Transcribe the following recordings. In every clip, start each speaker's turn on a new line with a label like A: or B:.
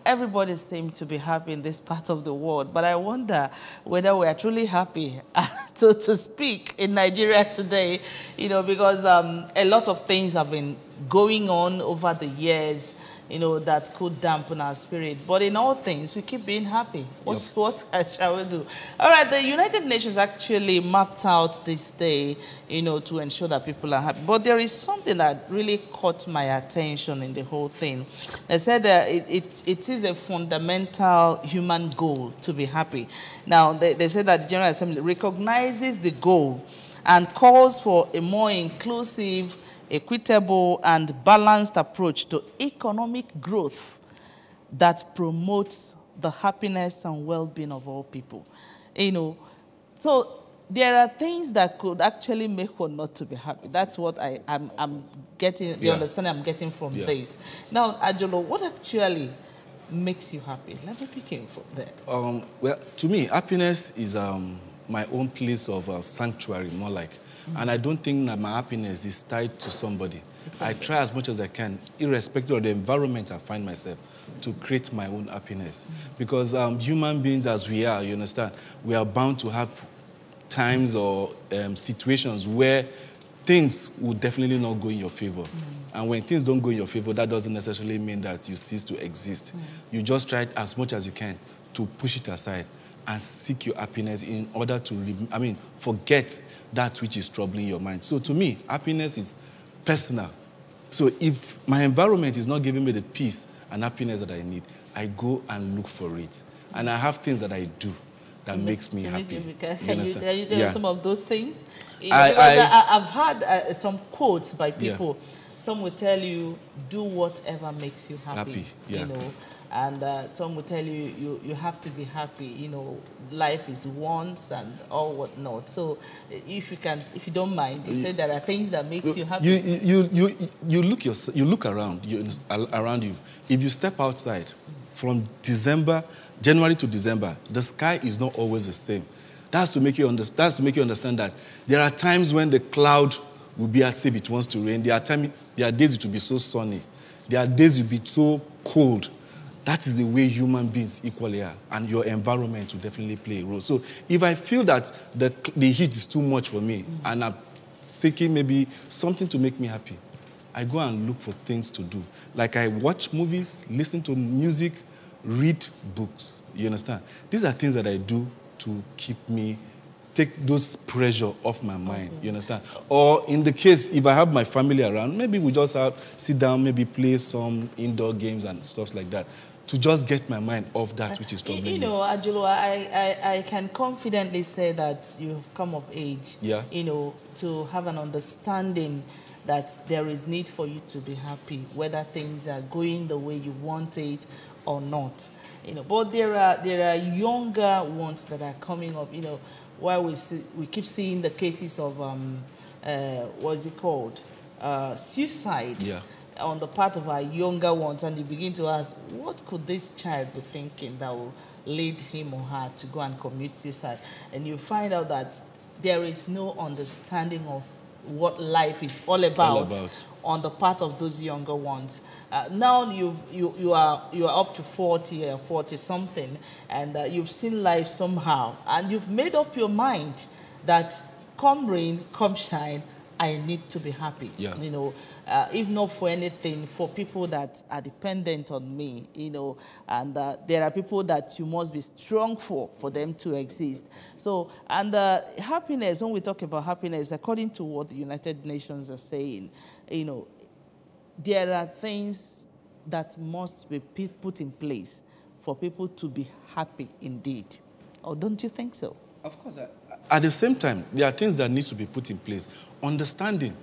A: everybody seems to be happy in this part of the world, but I wonder whether we are truly happy, to speak, in Nigeria today, you know, because a lot of things have been going on over the years, you know, that could dampen our spirit. But in all things, we keep being happy. What shall we do? All right, the United Nations actually mapped out this day, you know, to ensure that people are happy. But there is something that really caught my attention in the whole thing. They said that it is a fundamental human goal to be happy. Now, they said that the General Assembly recognizes the goal and calls for a more inclusive, equitable and balanced approach to economic growth that promotes the happiness and well-being of all people. You know, so there are things that could actually make one not to be happy. That's what I'm getting, the understanding I'm getting from this. Now, Ajolo, what actually makes you happy? Let me begin from there.
B: Well, to me, happiness is my own place of sanctuary, more like. And I don't think that my happiness is tied to somebody. I try as much as I can, irrespective of the environment I find myself, to create my own happiness. Because human beings as we are, you understand, we are bound to have times or situations where things will definitely not go in your favor. And when things don't go in your favor, that doesn't necessarily mean that you cease to exist. You just try as much as you can to push it aside and seek your happiness in order to, forget that which is troubling your mind. So to me, happiness is personal. So if my environment is not giving me the peace and happiness that I need, I go and look for it. And I have things that I do that makes me happy.
A: Can you tell some of those things? I've had some quotes by people. Yeah. Some will tell you, do whatever makes you happy. You know. And some will tell you, you have to be happy. You know, life is once and all whatnot. So, if you don't mind, you say there are things that make you happy.
B: You look around you. If you step outside from January to December, the sky is not always the same. That's to make you understand that there are times when the cloud will be as if it wants to rain. There are days it will be so sunny. There are days it will be so cold. That is the way human beings equally are, and your environment will definitely play a role. So if I feel that the heat is too much for me, and I'm seeking maybe something to make me happy, I go and look for things to do. Like I watch movies, listen to music, read books. You understand? These are things that I do to take those pressure off my mind, you understand? Or in the case, if I have my family around, maybe we just sit down, maybe play some indoor games and stuff like that, to just get my mind off that which is troubling me.
A: You know, Ajolo, I can confidently say that you have come of age, you know, to have an understanding that there is need for you to be happy, whether things are going the way you want it or not. You know, but there are younger ones that are coming up, you know, where we keep seeing the cases of, what's it called, suicide on the part of our younger ones, and you begin to ask, what could this child be thinking that will lead him or her to go and commit suicide? And you find out that there is no understanding of what life is all about on the part of those younger ones. Now you are up to 40 or 40 something, and you've seen life somehow, and you've made up your mind that come rain, come shine, I need to be happy. You know, if not for anything, for people that are dependent on me, you know, and there are people that you must be strong for them to exist. So, and happiness, when we talk about happiness, according to what the United Nations are saying, you know, there are things that must be put in place for people to be happy indeed. Or don't you think so?
B: Of course. At the same time, there are things that need to be put in place. Understanding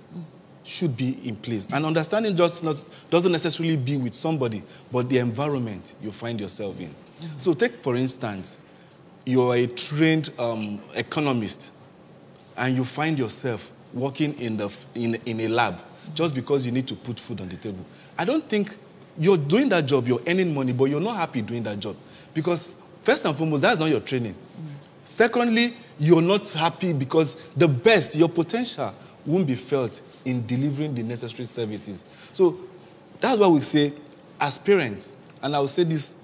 B: should be in place. And understanding doesn't necessarily be with somebody, but the environment you find yourself in. So take, for instance, you're a trained economist, and you find yourself working in a lab just because you need to put food on the table. I don't think you're doing that job, you're earning money, but you're not happy doing that job. Because first and foremost, that's not your training. Secondly, you're not happy because the best, your potential, won't be felt in delivering the necessary services. So that's why we say, as parents, and I will say this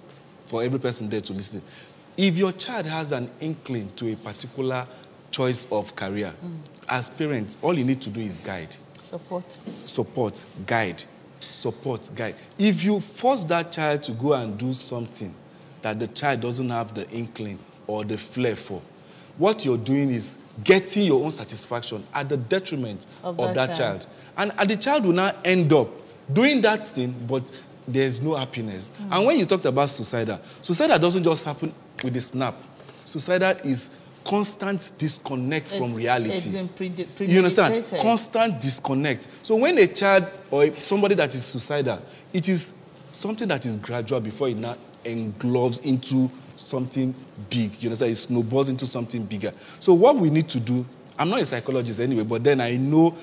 B: for every person there to listen. If your child has an inkling to a particular choice of career, as parents, all you need to do is guide. Support, guide. Support, guide. If you force that child to go and do something that the child doesn't have the inkling or the flair for, what you're doing is getting your own satisfaction at the detriment of that child. And the child will now end up doing that thing, but there's no happiness. And when you talked about suicidal doesn't just happen with a snap. Suicidal is constant disconnect from reality. It's been premeditated. You understand? Constant disconnect. So when a child or somebody that is suicidal, it is something that is gradual before it now engulfs into something big. You understand? It snowballs into something bigger. So what we need to do, I'm not a psychologist anyway, but then I know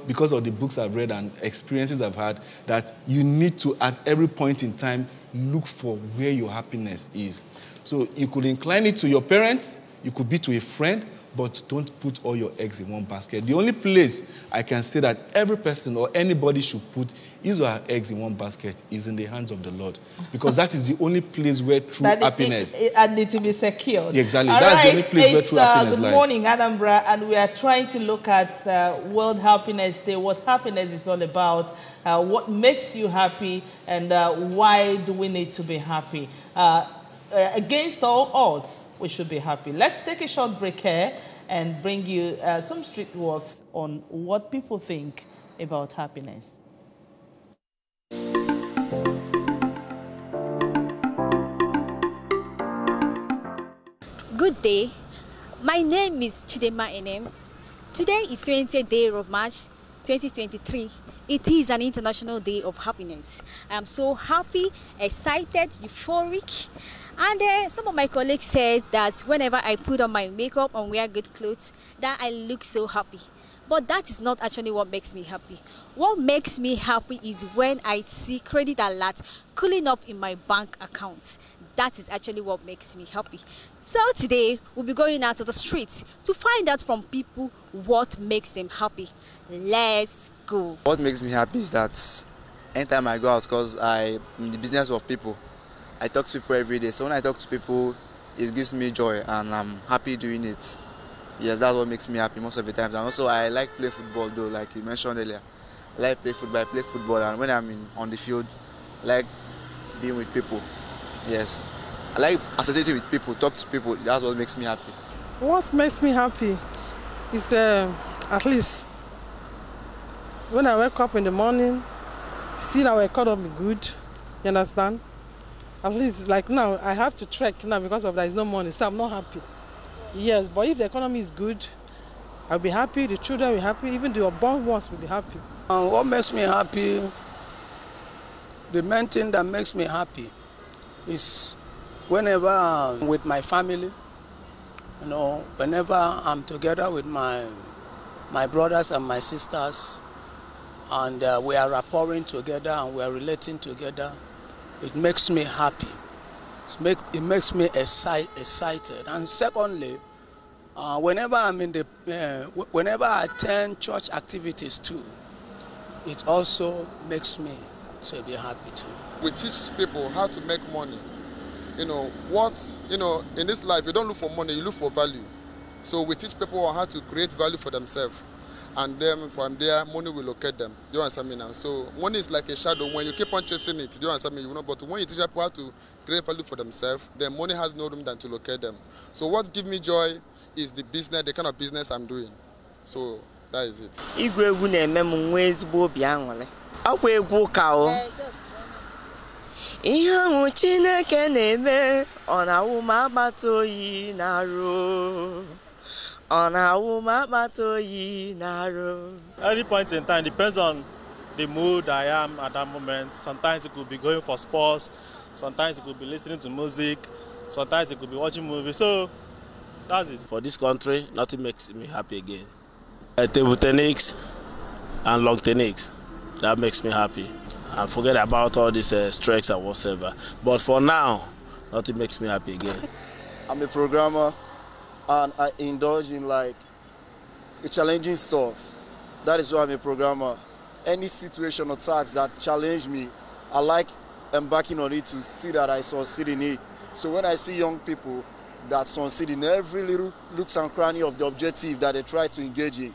B: because of the books I've read and experiences I've had, that you need to, at every point in time, look for where your happiness is. So you could incline it to your parents, you could be to a friend, but don't put all your eggs in one basket. The only place I can say that every person or anybody should put his or her eggs in one basket is in the hands of the Lord. Because that is the only place where true happiness... It needs to be secured. Yeah, exactly. That's the only place where true happiness lies.
A: Good morning, Anambra, and we are trying to look at World Happiness Day, what happiness is all about, what makes you happy, and why do we need to be happy. Against all odds, we should be happy. Let's take a short break here and bring you some street works on what people think about happiness.
C: Good day. My name is Chidema Enem. Today is 20th day of March 2023. It is an International Day of Happiness. I am so happy, excited, euphoric. And some of my colleagues said that whenever I put on my makeup and wear good clothes, that I look so happy. But that is not actually what makes me happy. What makes me happy is when I see credit alert cooling up in my bank accounts. That is actually what makes me happy. So today, we'll be going out to the streets to find out from people what makes them happy. Let's go.
D: What makes me happy is that anytime I go out, because I'm in the business of people, I talk to people every day. So when I talk to people, it gives me joy and I'm happy doing it. Yes, that's what makes me happy most of the time. And also I like playing football though, like you mentioned earlier. I like play football, and when I'm on the field, I like being with people. Yes. I like associating with people, talk to people. That's what makes me happy.
E: What makes me happy is at least when I wake up in the morning, see our economy good, you understand? At least like now, I have to trek now because of there is no money, so I'm not happy. Yes, but if the economy is good, I'll be happy, the children will be happy, even the unborn ones will be happy.
F: What makes me happy, the main thing that makes me happy is whenever I'm with my family, you know, whenever I'm together with my brothers and my sisters, and we are rapporting together and we are relating together, it makes me happy. It makes me excited. And secondly, whenever whenever I attend church activities too, it also makes me to be happy too.
G: We teach people how to make money. In this life, you don't look for money, you look for value. So we teach people how to create value for themselves. And then from there, money will locate them. Do you understand me now? So money is like a shadow. When you keep on chasing it, do you understand me? But when you teach people how to create value for themselves, then money has no room than to locate them. So what gives me joy is the business, the kind of business I'm doing. So that is it.
H: Any point in time depends on the mood I am at that moment. Sometimes it could be going for sports, sometimes it could be listening to music, sometimes it could be watching movies. So that's it.
I: For this country, nothing makes me happy again. Table tennis and long tennis, that makes me happy. And forget about all this stress and whatsoever. But for now, nothing makes me happy again.
J: I'm a programmer. And I indulge in like a challenging stuff. That is why I'm a programmer. Any situation or task that challenge me, I like embarking on it to see that I succeed in it. So when I see young people that succeed in every little nooks and cranny of the objective that they try to engage in,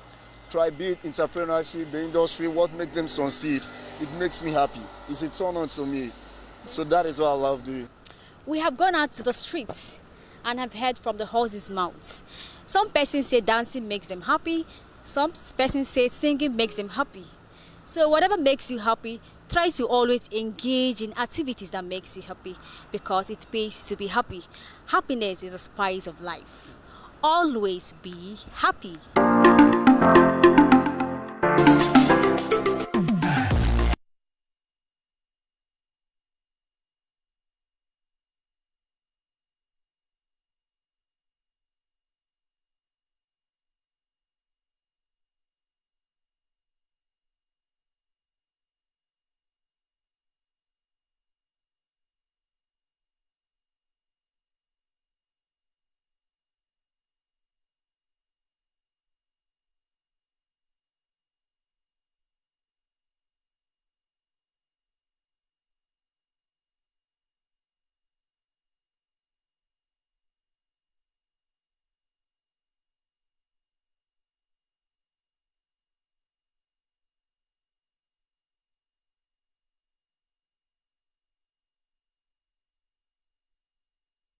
J: try be it entrepreneurship, the industry, what makes them succeed, it makes me happy. It's a turn on to me. So that is what I love doing.
C: We have gone out to the streets and have heard from the horse's mouth. Some persons say dancing makes them happy. Some persons say singing makes them happy. So whatever makes you happy, try to always engage in activities that makes you happy, because it pays to be happy. Happiness is a spice of life. Always be happy.